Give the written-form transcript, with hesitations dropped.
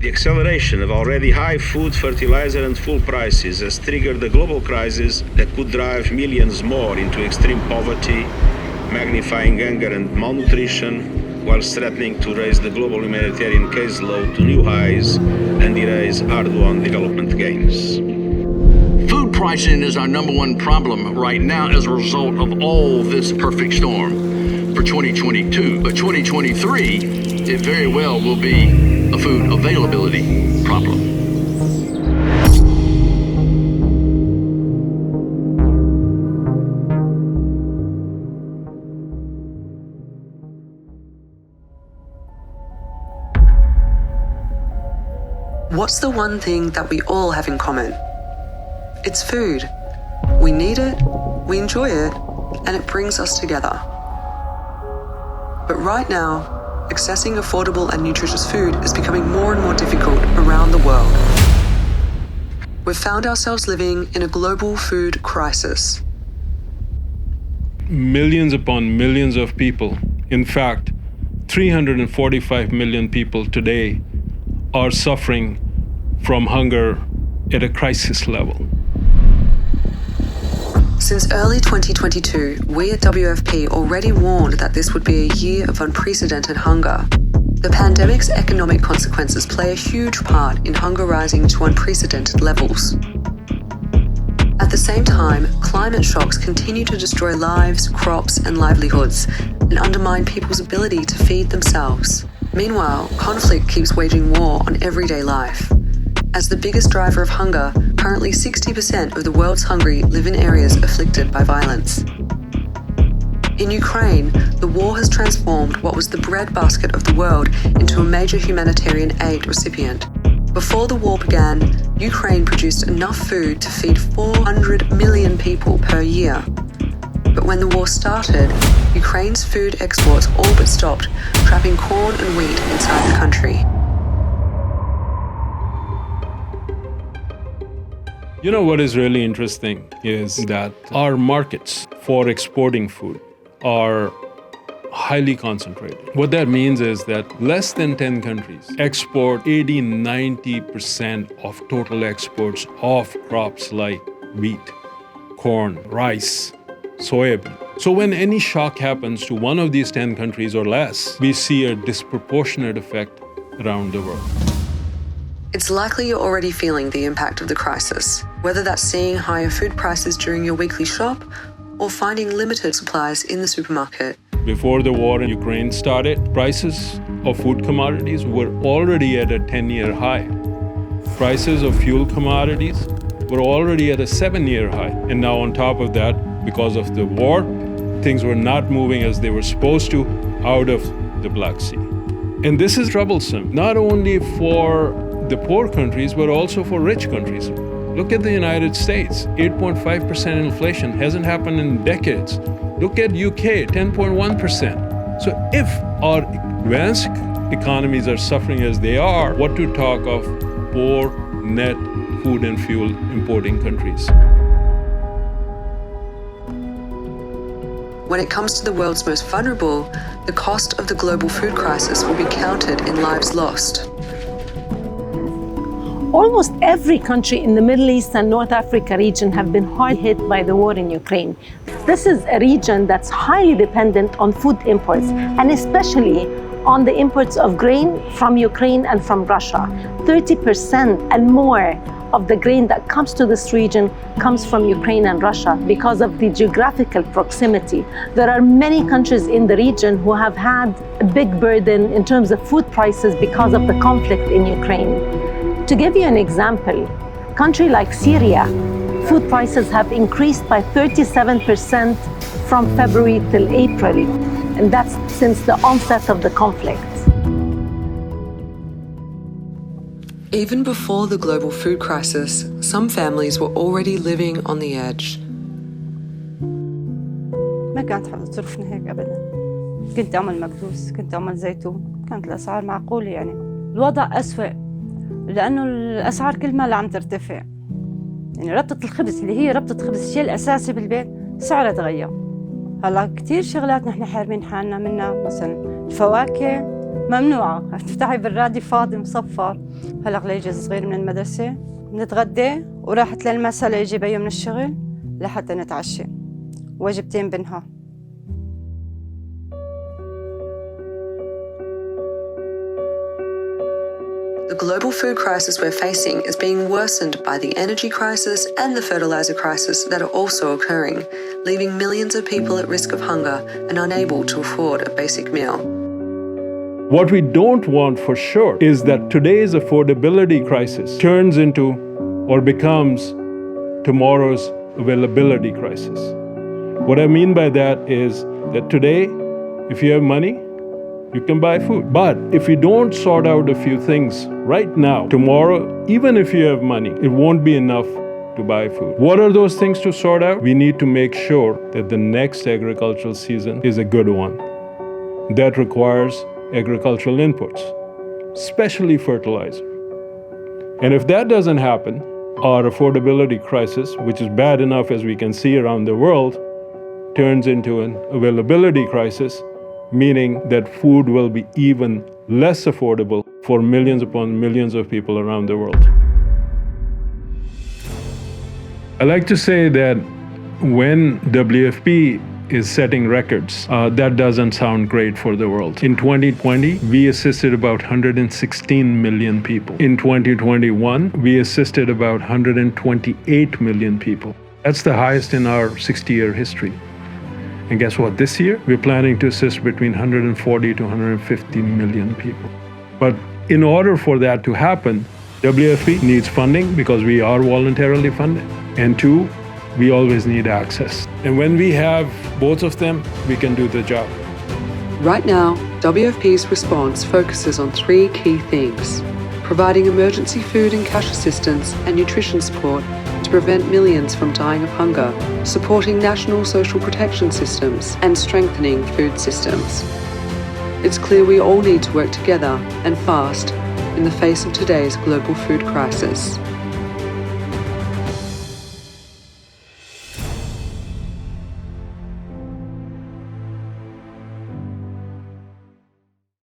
The acceleration of already high food, fertilizer and fuel prices has triggered a global crisis that could drive millions more into extreme poverty, magnifying hunger and malnutrition, while threatening to raise the global humanitarian caseload to new highs and erase hard-won development gains. Food pricing is our number one problem right now as a result of all this perfect storm for 2022. But 2023, it very well will be a food availability problem. What's the one thing that we all have in common? It's food. We need it, we enjoy it, and it brings us together. But right now, accessing affordable and nutritious food is becoming more and more difficult around the world. We've found ourselves living in a global food crisis. Millions upon millions of people, in fact, 345 million people today are suffering from hunger at a crisis level. Since early 2022, we at WFP already warned that this would be a year of unprecedented hunger. The pandemic's economic consequences play a huge part in hunger rising to unprecedented levels. At the same time, climate shocks continue to destroy lives, crops, and livelihoods, and undermine people's ability to feed themselves. Meanwhile, conflict keeps waging war on everyday life. As the biggest driver of hunger, currently 60% of the world's hungry live in areas afflicted by violence. In Ukraine, the war has transformed what was the breadbasket of the world into a major humanitarian aid recipient. Before the war began, Ukraine produced enough food to feed 400 million people per year. But when the war started, Ukraine's food exports all but stopped, trapping corn and wheat inside the country. You know what is really interesting is that our markets for exporting food are highly concentrated. What that means is that less than 10 countries export 80-90% of total exports of crops like wheat, corn, rice, soybean. So when any shock happens to one of these 10 countries or less, we see a disproportionate effect around the world. It's likely you're already feeling the impact of the crisis, whether that's seeing higher food prices during your weekly shop or finding limited supplies in the supermarket. Before the war in Ukraine started, prices of food commodities were already at a 10-year high. Prices of fuel commodities were already at a 7-year high. And now on top of that, because of the war, things were not moving as they were supposed to out of the Black Sea. And this is troublesome, not only for the poor countries, but also for rich countries. Look at the United States, 8.5% inflation hasn't happened in decades. Look at UK, 10.1%. So if our advanced economies are suffering as they are, what to talk of poor net food and fuel importing countries? When it comes to the world's most vulnerable, the cost of the global food crisis will be counted in lives lost. Almost every country in the Middle East and North Africa region have been hard hit by the war in Ukraine. This is a region that's highly dependent on food imports, and especially on the imports of grain from Ukraine and from Russia. 30% and more of the grain that comes to this region comes from Ukraine and Russia because of the geographical proximity. There are many countries in the region who have had a big burden in terms of food prices because of the conflict in Ukraine. To give you an example, a country like Syria, food prices have increased by 37% from February till April, and that's since the onset of the conflict. Even before the global food crisis, some families were already living on the edge. ما كانت حالة ظروفنا هيك أبداً. كنت أعمل مكبوس، كنت أعمل زيتون، كانت الأسعار معقولة يعني. الوضع أسوأ لأنه الأسعار كل ما عم ترتفع. يعني ربطة الخبز اللي هي ربطة خبز الشيء الأساسي بالبيت سعرها تغير. هلا كتير شغلات نحن حارمين حالنا منها، مثلا الفواكه ممنوعة تفتحي بالرادي فاضي مصفر. هلأ ليجي صغير من المدرسة نتغدى وراحت للمسا ليجي بيو من الشغل لحتى نتعشى. وجبتين بنهار. The global food crisis we're facing is being worsened by the energy crisis and the fertilizer crisis that are also occurring, leaving millions of people at risk of hunger and unable to afford a basic meal. What we don't want for sure is that today's affordability crisis turns into or becomes tomorrow's availability crisis. What I mean by that is that today, if you have money, you can buy food. But if you don't sort out a few things right now, tomorrow, even if you have money, it won't be enough to buy food. What are those things to sort out? We need to make sure that the next agricultural season is a good one. That requires agricultural inputs, especially fertilizer. And if that doesn't happen, our affordability crisis, which is bad enough as we can see around the world, turns into an availability crisis, meaning that food will be even less affordable for millions upon millions of people around the world. I like to say that when WFP is setting records, that doesn't sound great for the world. In 2020, we assisted about 116 million people. In 2021, we assisted about 128 million people. That's the highest in our 60-year history. And guess what? This year, we're planning to assist between 140 to 150 million people. But in order for that to happen, WFP needs funding because we are voluntarily funded. And two, we always need access. And when we have both of them, we can do the job. Right now, WFP's response focuses on three key things: providing emergency food and cash assistance and nutrition support to prevent millions from dying of hunger, supporting national social protection systems, and strengthening food systems. It's clear we all need to work together and fast in the face of today's global food crisis.